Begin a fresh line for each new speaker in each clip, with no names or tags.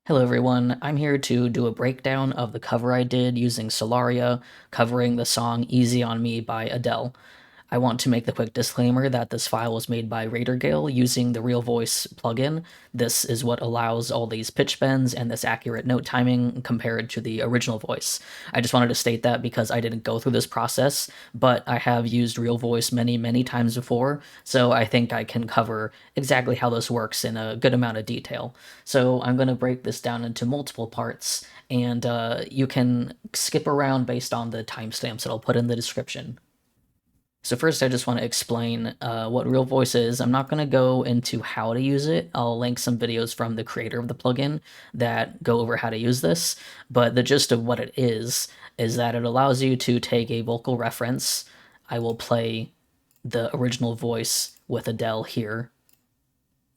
Hello everyone, I'm here to do a breakdown of the cover I did using Solaria, covering the song Easy on Me by Adele. I want to make the quick disclaimer that this file was made by raidergale using the RealVoice plugin. This is what allows all these pitch bends and this accurate note timing compared to the original voice. I just wanted to state that because I didn't go through this process, but I have used RealVoice many times before, so I think I can cover exactly how this works in a good amount of detail. So I'm going to break this down into multiple parts, and you can skip around based on the timestamps that I'll put in the description. So first, I just want to explain what RealVoice is. I'm not going to go into how to use it. I'll link some videos from the creator of the plugin that go over how to use this. But the gist of what it is that it allows you to take a vocal reference. I will play the original voice with Adele here.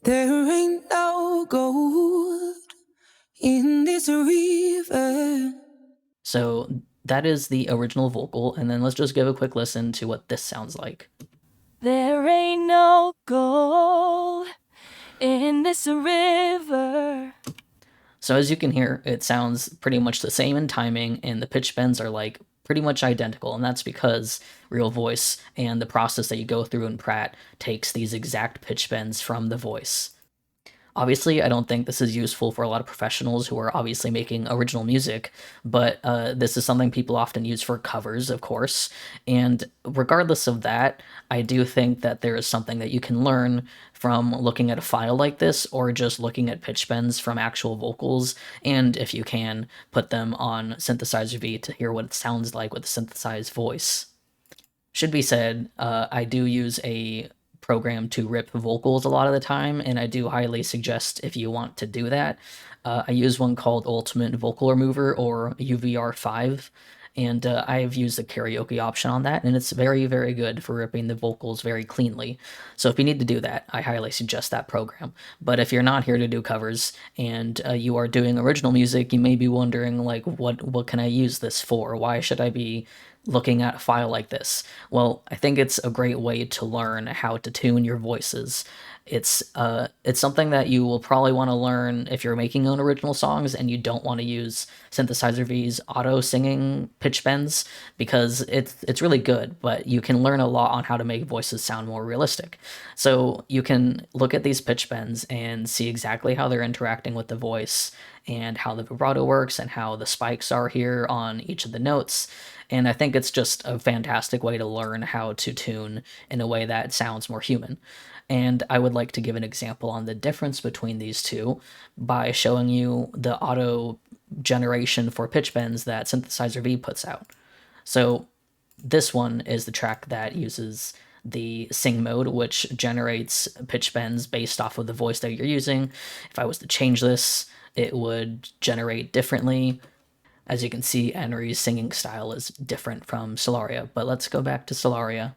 There ain't no gold in this river.
So that is the original vocal, and then let's just give a quick listen to what this sounds like.
There ain't no gold in this river.
So as you can hear, it sounds pretty much the same in timing, and the pitch bends are like pretty much identical, and that's because RealVoice and the process that you go through in Pratt takes these exact pitch bends from the voice. Obviously, I don't think this is useful for a lot of professionals who are obviously making original music, but this is something people often use for covers, of course. And regardless of that, I do think that there is something that you can learn from looking at a file like this or just looking at pitch bends from actual vocals, and if you can, put them on Synthesizer V to hear what it sounds like with a synthesized voice. Should be said, I do use a program to rip vocals a lot of the time, and I do highly suggest if you want to do that. I use one called Ultimate Vocal Remover, or UVR5, and I've used the karaoke option on that, and it's very good for ripping the vocals very cleanly. So if you need to do that, I highly suggest that program. But if you're not here to do covers and you are doing original music, you may be wondering, like, what can I use this for? Why should I be looking at a file like this? Well, I think it's a great way to learn how to tune your voices. It's something that you will probably want to learn if you're making own original songs and you don't want to use Synthesizer V's auto singing pitch bends, because it's really good, but you can learn a lot on how to make voices sound more realistic. So you can look at these pitch bends and see exactly how they're interacting with the voice and how the vibrato works and how the spikes are here on each of the notes. And I think it's just a fantastic way to learn how to tune in a way that sounds more human. And I would like to give an example on the difference between these two by showing you the auto generation for pitch bends that Synthesizer V puts out. So this one is the track that uses the sing mode, which generates pitch bends based off of the voice that you're using. If I was to change this, it would generate differently. As you can see, Henry's singing style is different from Solaria, but let's go back to Solaria.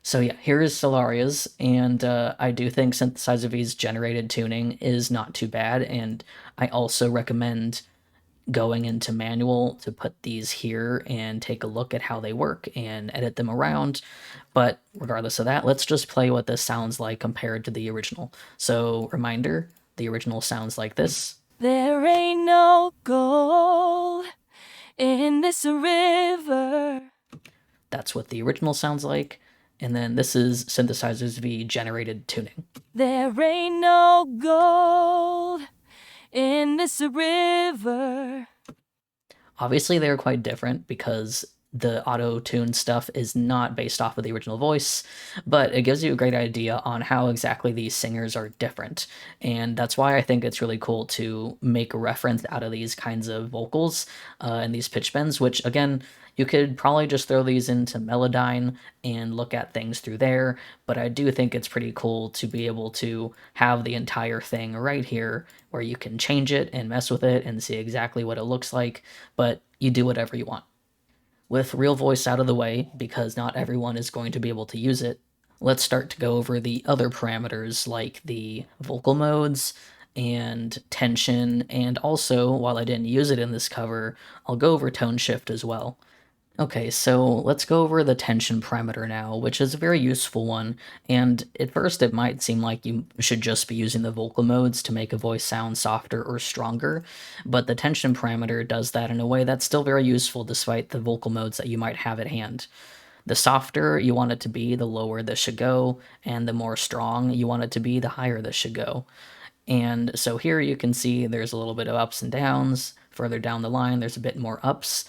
So yeah, here is Solaria's, and I do think Synthesizer V's generated tuning is not too bad, and I also recommend going into manual to put these here and take a look at how they work and edit them around. But regardless of that, let's just play what this sounds like compared to the original. So reminder, the original sounds like this.
There ain't no gold in this river.
That's what the original sounds like. And then this is Synthesizer's V generated tuning.
There ain't no gold in this river.
Obviously, they're quite different because the auto-tune stuff is not based off of the original voice, but it gives you a great idea on how exactly these singers are different. And that's why I think it's really cool to make a reference out of these kinds of vocals and these pitch bends, which, again, you could probably just throw these into Melodyne and look at things through there, but I do think it's pretty cool to be able to have the entire thing right here where you can change it and mess with it and see exactly what it looks like, but you do whatever you want. With RealVoice out of the way, because not everyone is going to be able to use it, let's start to go over the other parameters like the vocal modes and tension, and also, while I didn't use it in this cover, I'll go over tone shift as well. Okay, so let's go over the tension parameter now, which is a very useful one. And at first, it might seem like you should just be using the vocal modes to make a voice sound softer or stronger, but the tension parameter does that in a way that's still very useful despite the vocal modes that you might have at hand. The softer you want it to be, the lower this should go, and the more strong you want it to be, the higher this should go. And so here you can see there's a little bit of ups and downs. Further down the line, there's a bit more ups.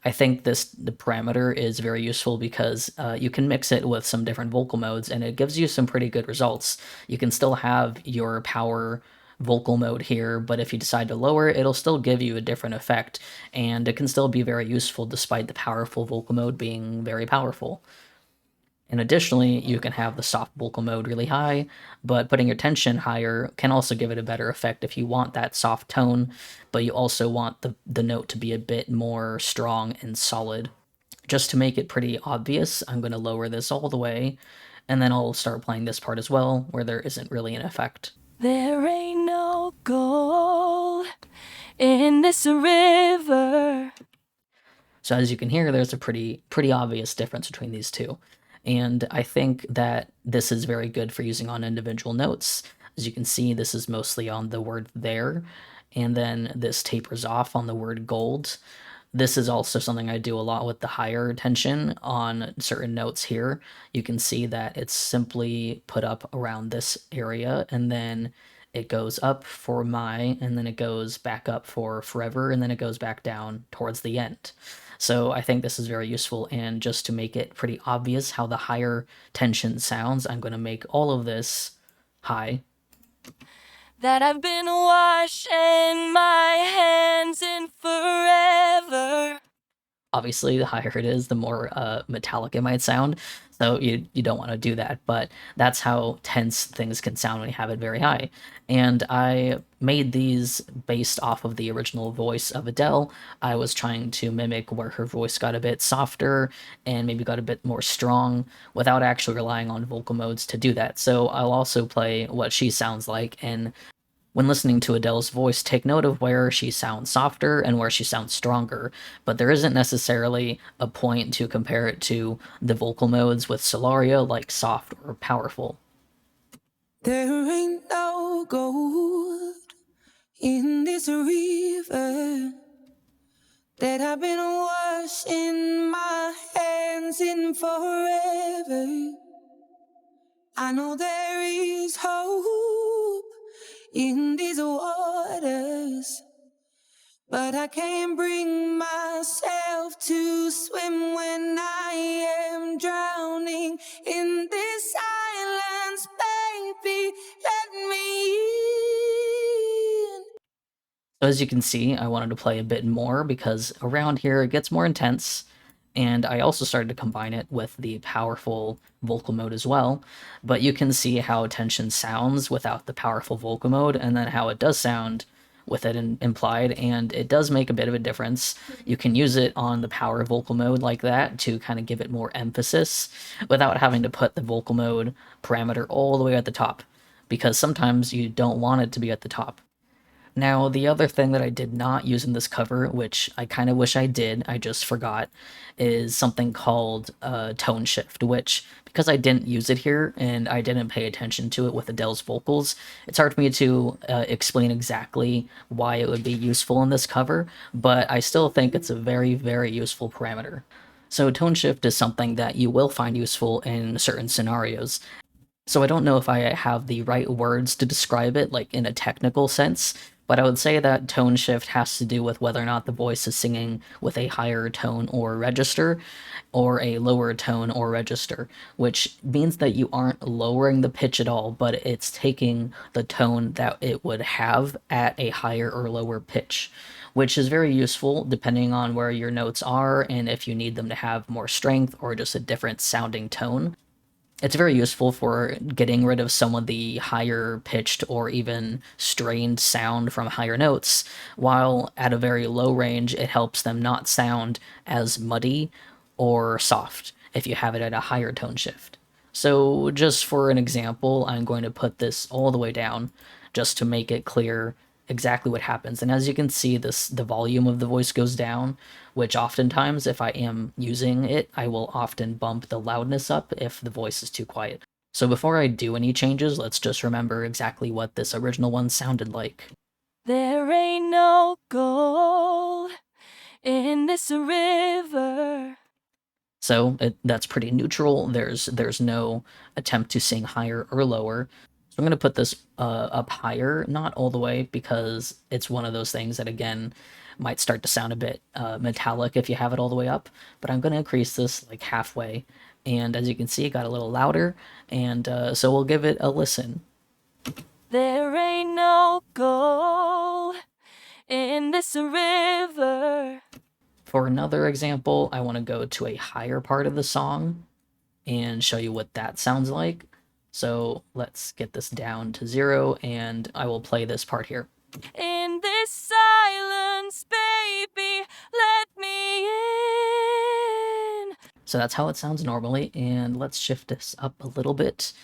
I think the parameter is very useful because you can mix it with some different vocal modes and it gives you some pretty good results. You can still have your power vocal mode here, but if you decide to lower it, it'll still give you a different effect, and it can still be very useful despite the powerful vocal mode being very powerful. And additionally, you can have the soft vocal mode really high, but putting your tension higher can also give it a better effect if you want that soft tone, but you also want the note to be a bit more strong and solid. Just to make it pretty obvious, I'm going to lower this all the way, and then I'll start playing this part as well, where there isn't really an effect.
There ain't no gold in this river.
So as you can hear, there's a pretty obvious difference between these two. And I think that this is very good for using on individual notes. As you can see, this is mostly on the word there, and then this tapers off on the word gold. This is also something I do a lot with the higher tension on certain notes here. You can see that it's simply put up around this area, and then it goes up for my, and then it goes back up for forever, and then it goes back down towards the end. So I think this is very useful, and just to make it pretty obvious how the higher tension sounds, I'm going to make all of this high.
That I've been washing my hands in forever.
Obviously, the higher it is, the more metallic it might sound. So you don't want to do that, but that's how tense things can sound when you have it very high. And I made these based off of the original voice of Adele. I was trying to mimic where her voice got a bit softer and maybe got a bit more strong without actually relying on vocal modes to do that. So I'll also play what she sounds like, and when listening to Adele's voice, take note of where she sounds softer and where she sounds stronger, but there isn't necessarily a point to compare it to the vocal modes with Solaria, like soft or powerful.
There ain't no gold in this river that I've been washing my hands in forever. I know there is hope in these waters, but I can't bring myself to swim when I am drowning in this silence. Baby, let me in.
So as you can see, I wanted to play a bit more because around here it gets more intense, and I also started to combine it with the powerful vocal mode as well. But you can see how tension sounds without the powerful vocal mode, and then how it does sound with it implied, and it does make a bit of a difference. You can use it on the power vocal mode like that to kind of give it more emphasis without having to put the vocal mode parameter all the way at the top, because sometimes you don't want it to be at the top. Now, the other thing that I did not use in this cover, which I kind of wish I did, I just forgot, is something called tone shift, which, because I didn't use it here and I didn't pay attention to it with Adele's vocals, it's hard for me to explain exactly why it would be useful in this cover, but I still think it's a very, very useful parameter. So tone shift is something that you will find useful in certain scenarios. So I don't know if I have the right words to describe it, like in a technical sense, but I would say that tone shift has to do with whether or not the voice is singing with a higher tone or register, or a lower tone or register, which means that you aren't lowering the pitch at all, but it's taking the tone that it would have at a higher or lower pitch, which is very useful depending on where your notes are and if you need them to have more strength or just a different sounding tone. It's very useful for getting rid of some of the higher pitched or even strained sound from higher notes, while at a very low range, it helps them not sound as muddy or soft if you have it at a higher tone shift. So just for an example, I'm going to put this all the way down just to make it clear exactly what happens. And as you can see, the volume of the voice goes down, which oftentimes, if I am using it, I will often bump the loudness up if the voice is too quiet. So before I do any changes, let's just remember exactly what this original one sounded like.
There ain't no gold in this river.
So that's pretty neutral. There's no attempt to sing higher or lower. So I'm going to put this up higher, not all the way, because it's one of those things that, again, might start to sound a bit metallic if you have it all the way up. But I'm going to increase this like halfway. And as you can see, it got a little louder. And so we'll give it a listen.
There ain't no gold in this river.
For another example, I want to go to a higher part of the song and show you what that sounds like. So let's get this down to 0, and I will play this part here.
In this silence, baby, let me in.
So that's how it sounds normally, and let's shift this up a little bit,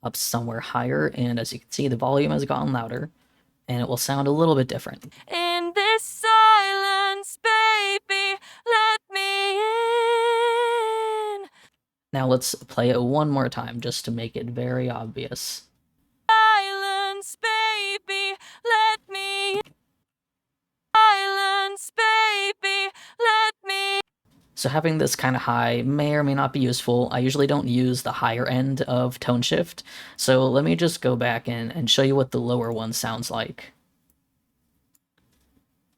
up somewhere higher, and as you can see, the volume has gotten louder, and it will sound a little bit different.
In this silence, baby, let me in.
Now let's play it one more time, just to make it very obvious.
Silence, baby, let me in. Silence, baby, let me in.
So having this kind of high may or may not be useful. I usually don't use the higher end of tone shift, so let me just go back and show you what the lower one sounds like.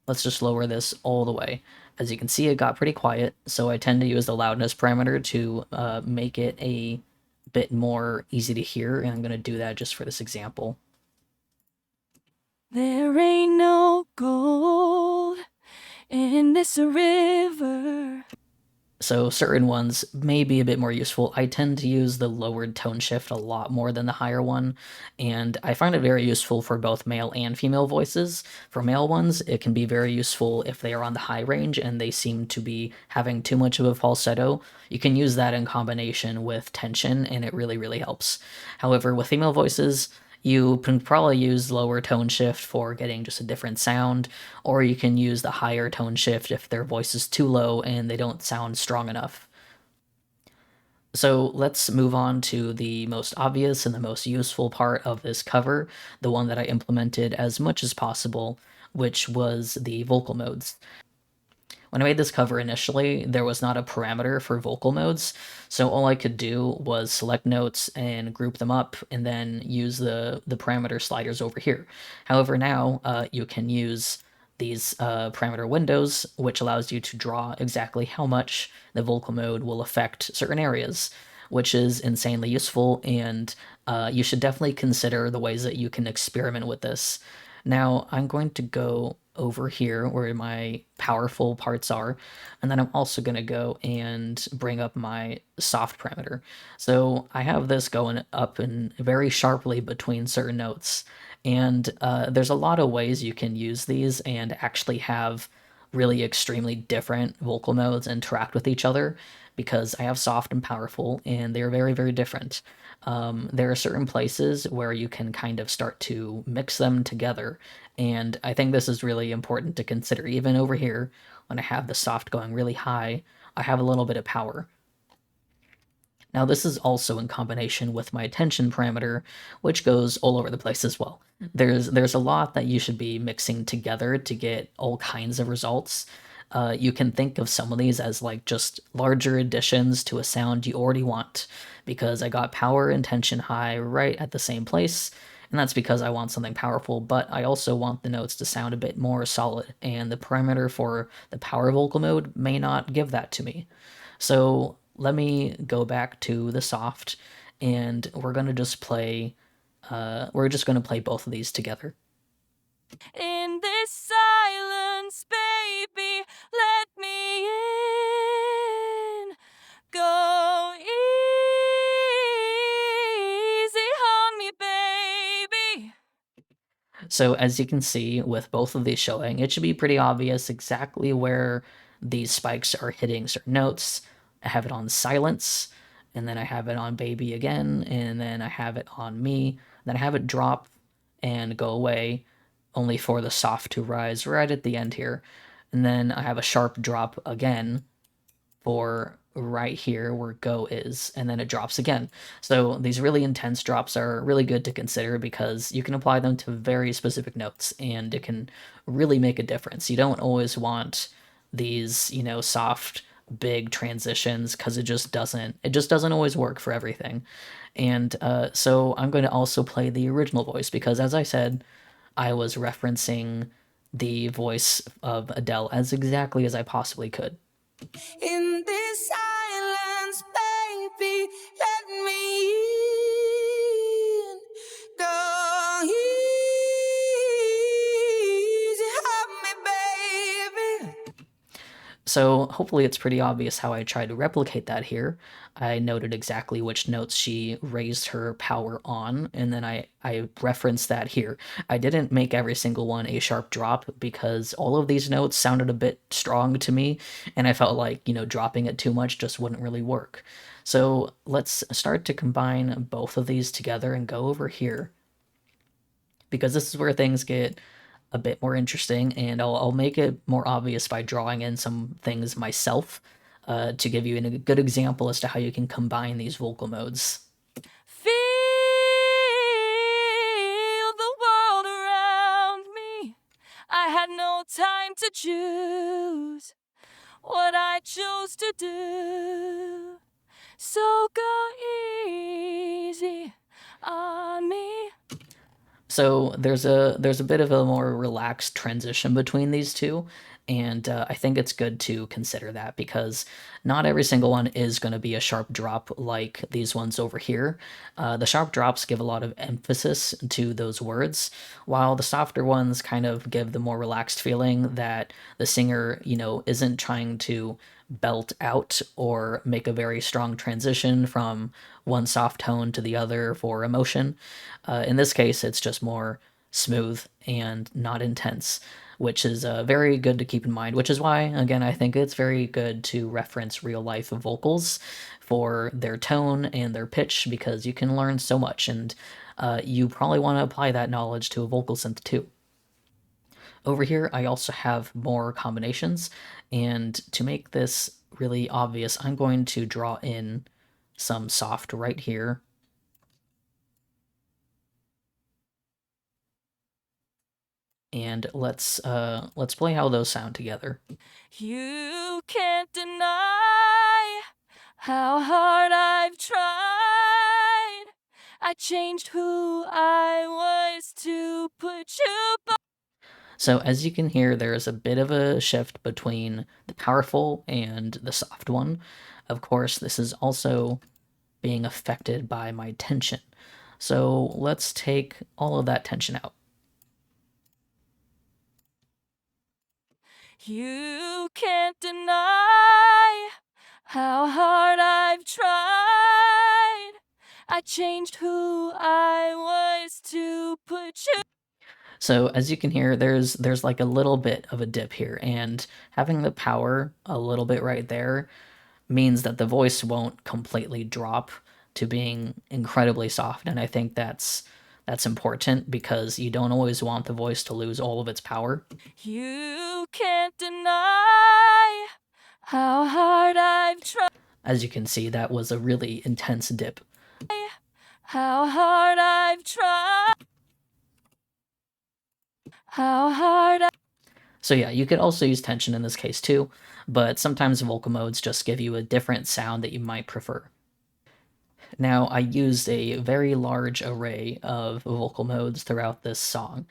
Let's just lower this all the way. As you can see, it got pretty quiet, so I tend to use the loudness parameter to make it a bit more easy to hear, and I'm going to do that just for this example.
There ain't no gold in this river.
So certain ones may be a bit more useful. I tend to use the lowered tone shift a lot more than the higher one, and I find it very useful for both male and female voices. For male ones, it can be very useful if they are on the high range and they seem to be having too much of a falsetto. You can use that in combination with tension, and it really, really helps. However, with female voices, you can probably use lower tone shift for getting just a different sound, or you can use the higher tone shift if their voice is too low and they don't sound strong enough. So let's move on to the most obvious and the most useful part of this cover, the one that I implemented as much as possible, which was the vocal modes. When I made this cover initially, there was not a parameter for vocal modes, so all I could do was select notes and group them up, and then use the parameter sliders over here. However, now you can use these parameter windows, which allows you to draw exactly how much the vocal mode will affect certain areas, which is insanely useful, and you should definitely consider the ways that you can experiment with this. Now, I'm going to go over here where my powerful parts are, and then I'm also going to go and bring up my soft parameter. So I have this going up and very sharply between certain notes, and there's a lot of ways you can use these and actually have really extremely different vocal modes interact with each other, because I have soft and powerful, and they're very, very different. There are certain places where you can kind of start to mix them together, and I think this is really important to consider. Even over here, when I have the soft going really high, I have a little bit of power. Now this is also in combination with my tension parameter, which goes all over the place as well. There's a lot that you should be mixing together to get all kinds of results. You can think of some of these as like just larger additions to a sound you already want, because I got power and tension high right at the same place, and that's because I want something powerful, but I also want the notes to sound a bit more solid, and the parameter for the power vocal mode may not give that to me. So let me go back to the soft, and we're going to just play both of these together.
In this silence, baby, let me in. Go easy on me, baby.
So as you can see, with both of these showing, it should be pretty obvious exactly where these spikes are hitting certain notes. I have it on silence, and then I have it on baby again, and then I have it on me, then I have it drop and go away only for the soft to rise right at the end here. And then I have a sharp drop again for right here where go is, and then it drops again. So these really intense drops are really good to consider because you can apply them to very specific notes and it can really make a difference. You don't always want these, soft big transitions because it just doesn't always work for everything. And so I'm going to also play the original voice because, as I said, I was referencing the voice of Adele as exactly as I possibly could.
In this silence, baby, let me in. Go easy, have me, baby.
So hopefully it's pretty obvious how I tried to replicate that here. I noted exactly which notes she raised her power on, and then I referenced that here. I didn't make every single one a sharp drop because all of these notes sounded a bit strong to me, and I felt like, dropping it too much just wouldn't really work. So let's start to combine both of these together and go over here because this is where things get a bit more interesting, and I'll make it more obvious by drawing in some things myself to give you a good example as to how you can combine these vocal modes.
Feel the world around me. I had no time to choose what I chose to do. So go easy on me.
So there's a bit of a more relaxed transition between these two, and I think it's good to consider that because not every single one is going to be a sharp drop like these ones over here. The sharp drops give a lot of emphasis to those words, while the softer ones kind of give the more relaxed feeling that the singer, isn't trying to belt out or make a very strong transition from one soft tone to the other for emotion. In this case, it's just more smooth and not intense, which is very good to keep in mind, which is why, again, I think it's very good to reference real life vocals for their tone and their pitch because you can learn so much, and you probably want to apply that knowledge to a vocal synth too. Over here, I also have more combinations, and to make this really obvious, I'm going to draw in some soft right here. And let's play how those sound together.
You can't deny how hard I've tried. I changed who I was to put you by.
So as you can hear, there is a bit of a shift between the powerful and the soft one. Of course, this is also being affected by my tension. So let's take all of that tension out.
You can't deny how hard I've tried. I changed who I was to put you.
So as you can hear, there's like a little bit of a dip here, and having the power a little bit right there means that the voice won't completely drop to being incredibly soft, and I think that's important because you don't always want the voice to lose all of its power.
You can't deny how hard I've tried.
As you can see, that was a really intense dip.
How hard I've tried. How hard I.
So yeah, you could also use tension in this case too, but sometimes vocal modes just give you a different sound that you might prefer. Now, I used a very large array of vocal modes throughout this song,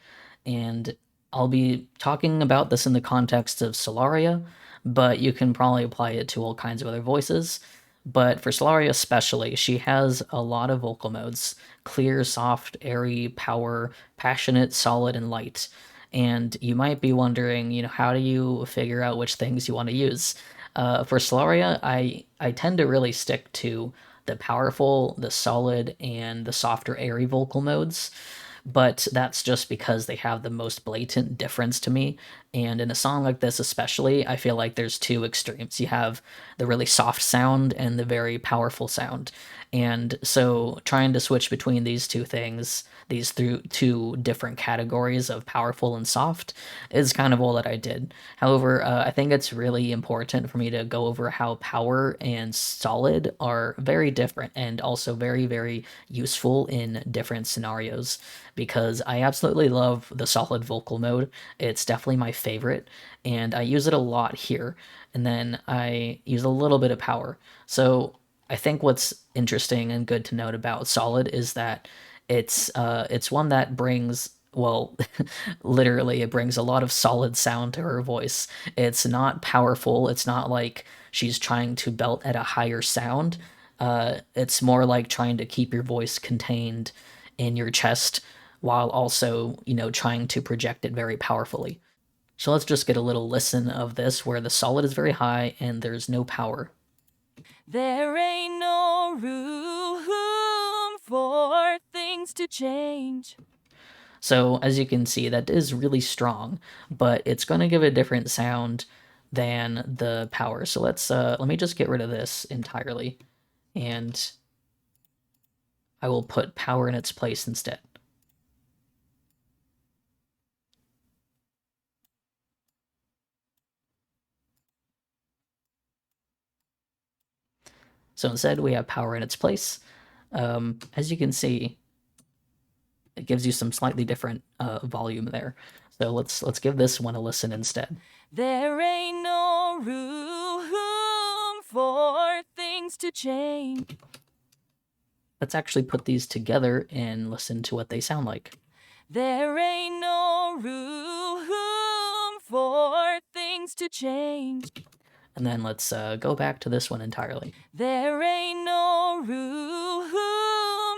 and I'll be talking about this in the context of Solaria, but you can probably apply it to all kinds of other voices. But for Solaria especially, she has a lot of vocal modes: clear, soft, airy, power, passionate, solid, and light. And you might be wondering, how do you figure out which things you want to use? For Solaria, I tend to really stick to the powerful, the solid, and the softer, airy vocal modes. But that's just because they have the most blatant difference to me, And in a song like this especially, I feel like there's two extremes. You have the really soft sound and the very powerful sound. And so trying to switch between these two things, these through two different categories of powerful and soft, is kind of all that I did. However, I think it's really important for me to go over how power and solid are very different and also very, very useful in different scenarios, because I absolutely love the solid vocal mode. It's definitely my favorite, and I use it a lot here. And then I use a little bit of power. So I think what's interesting and good to note about solid is that it's one that brings, well, literally it brings a lot of solid sound to her voice. It's not powerful. It's not like she's trying to belt at a higher sound. It's more like trying to keep your voice contained in your chest while also, trying to project it very powerfully. So let's just get a little listen of this where the solid is very high and there's no power.
There ain't no room for things to change.
So as you can see, that is really strong, but it's going to give a different sound than the power. So let me just get rid of this entirely, and I will put power in its place instead. So instead we have power in its place. As you can see, it gives you some slightly different volume there. So let's give this one a listen instead.
There ain't no room for things to change.
Let's actually put these together and listen to what they sound like.
There ain't no room for things to change.
And then let's go back to this one entirely.
There ain't no room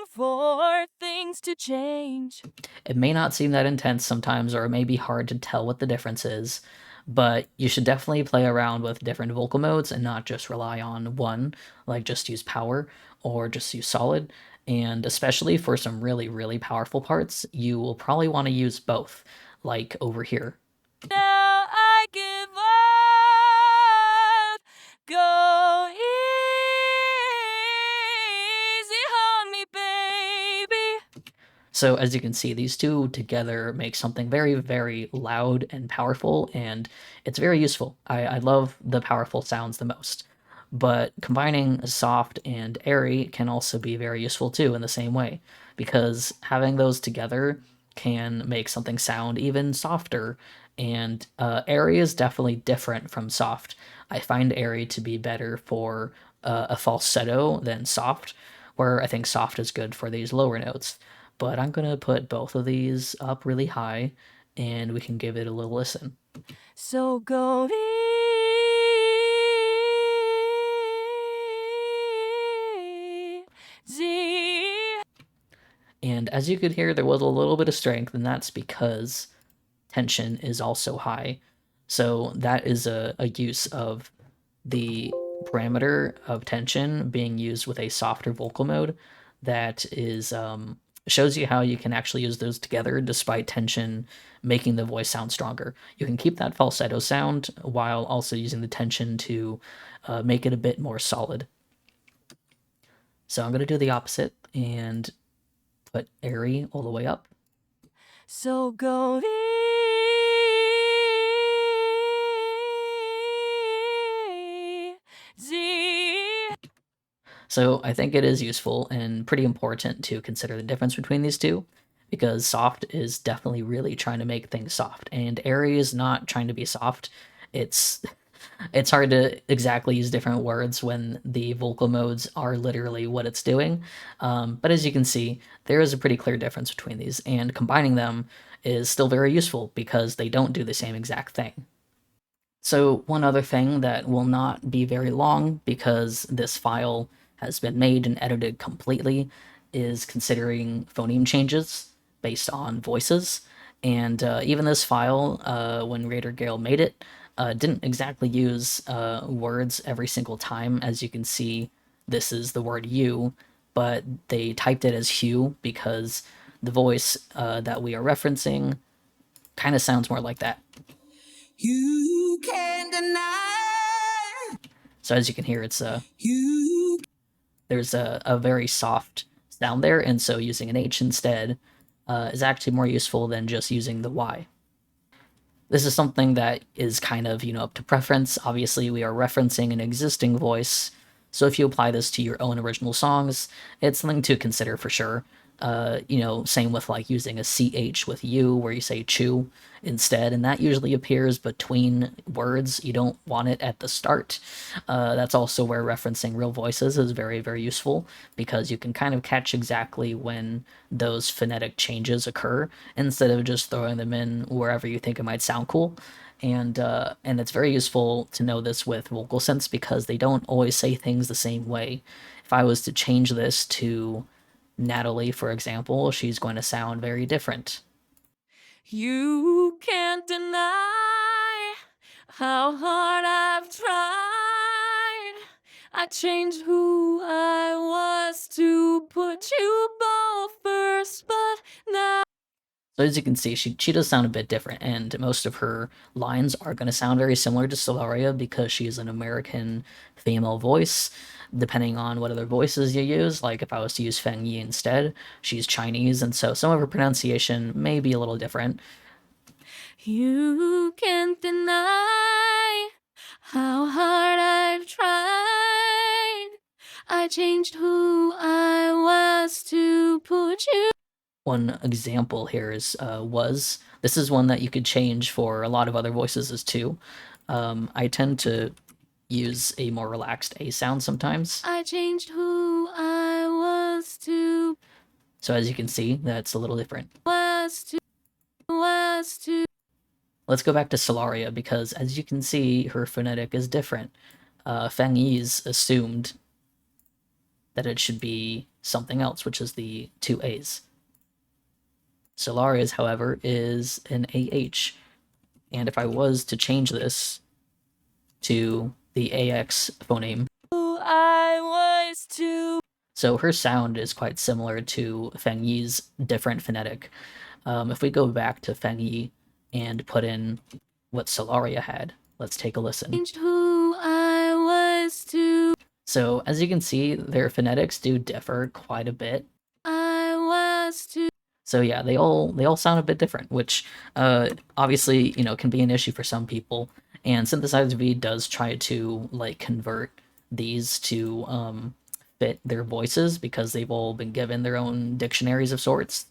for things to change.
It may not seem that intense sometimes, or it may be hard to tell what the difference is, but you should definitely play around with different vocal modes and not just rely on one, like just use power or just use solid. And especially for some really, really powerful parts, you will probably want to use both, like over here.
Now I give up. Go easy on me, baby.
So as you can see, these two together make something very, very loud and powerful, and it's very useful. I love the powerful sounds the most. But combining soft and airy can also be very useful too in the same way, because having those together can make something sound even softer. And airy is definitely different from soft. I find airy to be better for a falsetto than soft, where I think soft is good for these lower notes. But I'm going to put both of these up really high, and we can give it a little listen.
So go easy.
And as you could hear, there was a little bit of strength, and that's because tension is also high. So that is a use of the parameter of tension being used with a softer vocal mode that is shows you how you can actually use those together despite tension making the voice sound stronger. You can keep that falsetto sound while also using the tension to make it a bit more solid. So I'm going to do the opposite and put airy all the way up.
So go easy.
So I think it is useful and pretty important to consider the difference between these two, because soft is definitely really trying to make things soft, and airy is not trying to be soft. It's hard to exactly use different words when the vocal modes are literally what it's doing. But as you can see, there is a pretty clear difference between these, and combining them is still very useful because they don't do the same exact thing. So one other thing that will not be very long, because this file has been made and edited completely, is considering phoneme changes based on voices. And even this file, when raidergale made it, didn't exactly use words every single time. As you can see, this is the word you, but they typed it as hue because the voice that we are referencing kind of sounds more like that.
You can't deny.
So as you can hear, it's
You
there's a very soft sound there, and so using an H instead is actually more useful than just using the Y. This is something that is kind of, up to preference. Obviously, we are referencing an existing voice, so if you apply this to your own original songs, it's something to consider for sure. Same with like using a CH with U, where you say chew instead, and that usually appears between words. You don't want it at the start. That's also where referencing real voices is very, very useful, because you can kind of catch exactly when those phonetic changes occur instead of just throwing them in wherever you think it might sound cool. And it's very useful to know this with vocal synths, because they don't always say things the same way. If I was to change this to Natalie, for example, she's going to sound very different.
You can't deny how hard I've tried. I changed who I was to put you both first, but now.
So as you can see, she does sound a bit different, and most of her lines are going to sound very similar to Solaria because she's an American female voice. Depending on what other voices you use, like if I was to use Feng Yi instead, she's Chinese, and so some of her pronunciation may be a little different.
You can't deny how hard I've tried. I changed who I was to put you.
One example here is was. This is one that you could change for a lot of other voices as too. I tend to use a more relaxed A sound sometimes.
I changed who I was to.
So as you can see, that's a little different.
Was to.
Let's go back to Solaria, because as you can see, her phonetic is different. Feng Yi's assumed that it should be something else, which is the two A's. Solaria's, however, is an AH. And if I was to change this to the AX phoneme,
Who I was to.
so her sound is quite similar to Feng Yi's different phonetic. If we go back to Feng Yi and put in what Solaria had, let's take a listen.
Changed who I was to.
So as you can see, their phonetics do differ quite a bit.
I was to.
So yeah, they all sound a bit different, which obviously, can be an issue for some people. And Synthesizer V does try to like convert these to fit their voices, because they've all been given their own dictionaries of sorts.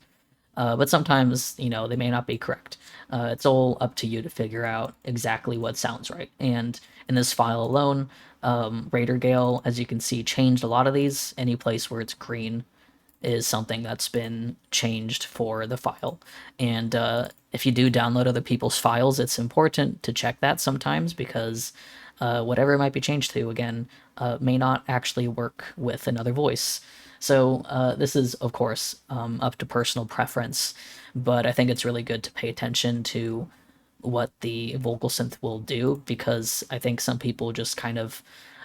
But sometimes, they may not be correct. It's all up to you to figure out exactly what sounds right. And in this file alone, raidergale, as you can see, changed a lot of these. Any place where it's green is something that's been changed for the file. And if you do download other people's files, it's important to check that sometimes, because whatever it might be changed to, again, may not actually work with another voice. So this is, of course, up to personal preference, but I think it's really good to pay attention to what the vocal synth will do, because I think some people just kind of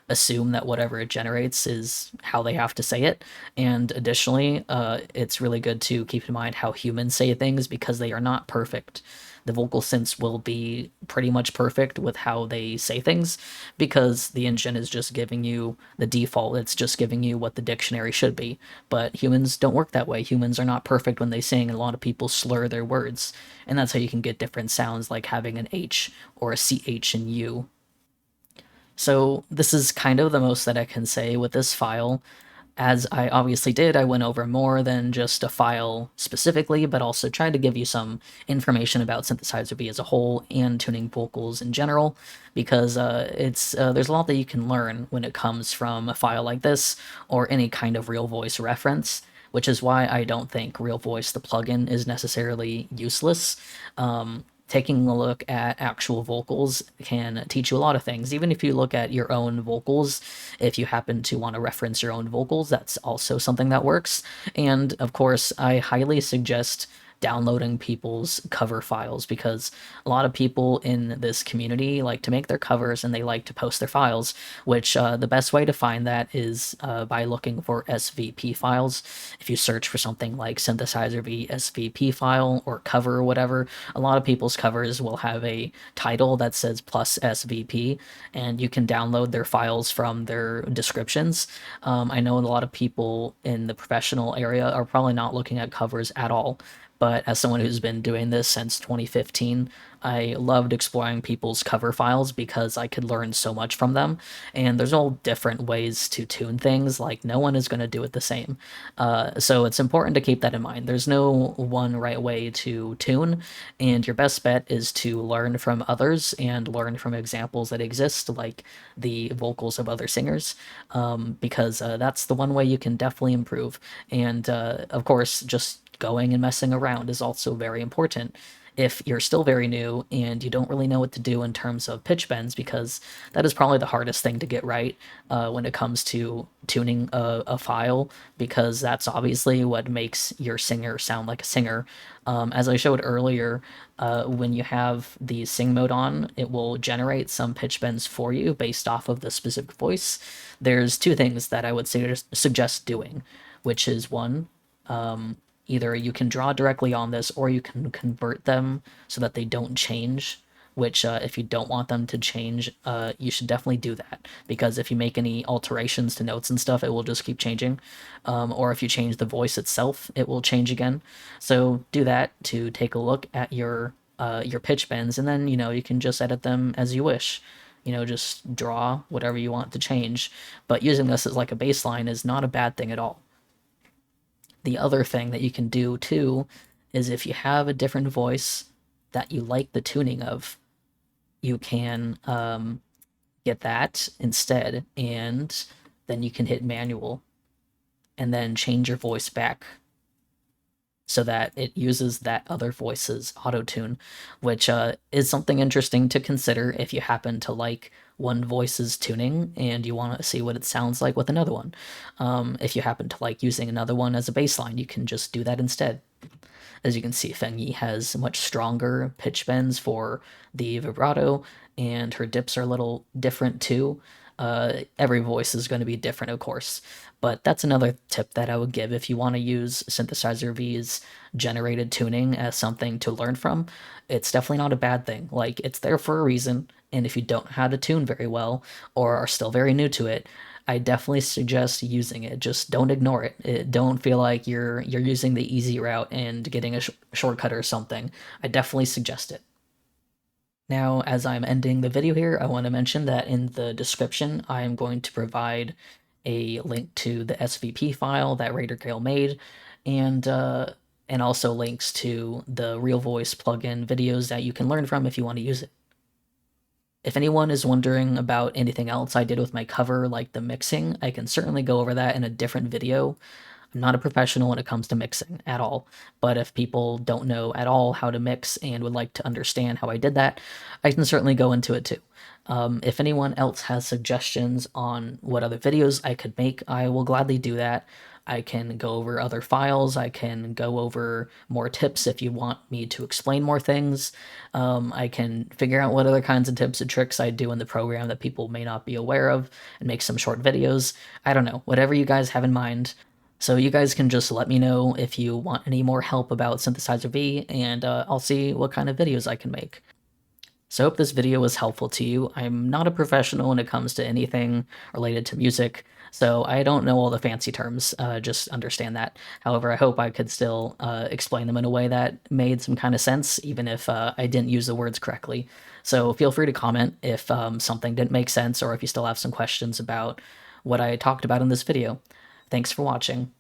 assume that whatever it generates is how they have to say it. And additionally, it's really good to keep in mind how humans say things, because they are not perfect. The vocal synths will be pretty much perfect with how they say things, because the engine is just giving you the default. It's just giving you what the dictionary should be. But humans don't work that way. Humans are not perfect when they sing, and a lot of people slur their words. And that's how you can get different sounds, like having an H or a CH in U. So this is kind of the most that I can say with this file. As I obviously did, I went over more than just a file specifically, but also tried to give you some information about Synthesizer V as a whole and tuning vocals in general, because there's a lot that you can learn when it comes from a file like this, or any kind of RealVoice reference, which is why I don't think RealVoice, the plugin, is necessarily useless. Taking a look at actual vocals can teach you a lot of things. Even if you look at your own vocals, if you happen to want to reference your own vocals, that's also something that works. And of course, I highly suggest downloading people's cover files, because a lot of people in this community like to make their covers and they like to post their files, which the best way to find that is by looking for SVP files. If you search for something like Synthesizer V SVP file or cover or whatever, a lot of people's covers will have a title that says plus SVP, and you can download their files from their descriptions. I know a lot of people in the professional area are probably not looking at covers at all, but as someone who's been doing this since 2015, I loved exploring people's cover files because I could learn so much from them. And there's all different ways to tune things, like no one is going to do it the same. So it's important to keep that in mind. There's no one right way to tune, and your best bet is to learn from others and learn from examples that exist, like the vocals of other singers, because that's the one way you can definitely improve. And of course, just going and messing around is also very important if you're still very new and you don't really know what to do in terms of pitch bends, because that is probably the hardest thing to get right when it comes to tuning a file, because that's obviously what makes your singer sound like a singer. As I showed earlier, when you have the sing mode on, it will generate some pitch bends for you based off of the specific voice. There's two things that I would suggest doing, which is one, either you can draw directly on this or you can convert them so that they don't change, which if you don't want them to change, you should definitely do that, because if you make any alterations to notes and stuff, it will just keep changing. Or if you change the voice itself, it will change again. So do that to take a look at your pitch bends, and then, you can just edit them as you wish. Just draw whatever you want to change. But using this as like a baseline is not a bad thing at all. The other thing that you can do too is if you have a different voice that you like the tuning of, you can get that instead, and then you can hit manual and then change your voice back so that it uses that other voice's auto-tune, which is something interesting to consider if you happen to like one voice's tuning and you want to see what it sounds like with another one. If you happen to like using another one as a baseline, you can just do that instead. As you can see, Fengyi has much stronger pitch bends for the vibrato, and her dips are a little different too. Every voice is going to be different, of course, but that's another tip that I would give if you want to use Synthesizer V's generated tuning as something to learn from. It's definitely not a bad thing. Like, it's there for a reason, and if you don't know how to tune very well or are still very new to it, I definitely suggest using it. Just don't ignore it. Don't feel like you're using the easy route and getting a shortcut or something. I definitely suggest it. Now, as I'm ending the video here, I want to mention that in the description, I am going to provide a link to the SVP file that raidergale made, and also links to the RealVoice plugin videos that you can learn from if you want to use it. If anyone is wondering about anything else I did with my cover, like the mixing, I can certainly go over that in a different video. I'm not a professional when it comes to mixing at all, but if people don't know at all how to mix and would like to understand how I did that, I can certainly go into it too. If anyone else has suggestions on what other videos I could make, I will gladly do that. I can go over other files, I can go over more tips if you want me to explain more things. I can figure out what other kinds of tips and tricks I do in the program that people may not be aware of and make some short videos. I don't know, whatever you guys have in mind. So you guys can just let me know if you want any more help about Synthesizer V, and I'll see what kind of videos I can make. So I hope this video was helpful to you. I'm not a professional when it comes to anything related to music, so I don't know all the fancy terms, just understand that. However, I hope I could still explain them in a way that made some kind of sense, even if I didn't use the words correctly. So feel free to comment if something didn't make sense, or if you still have some questions about what I talked about in this video. Thanks for watching.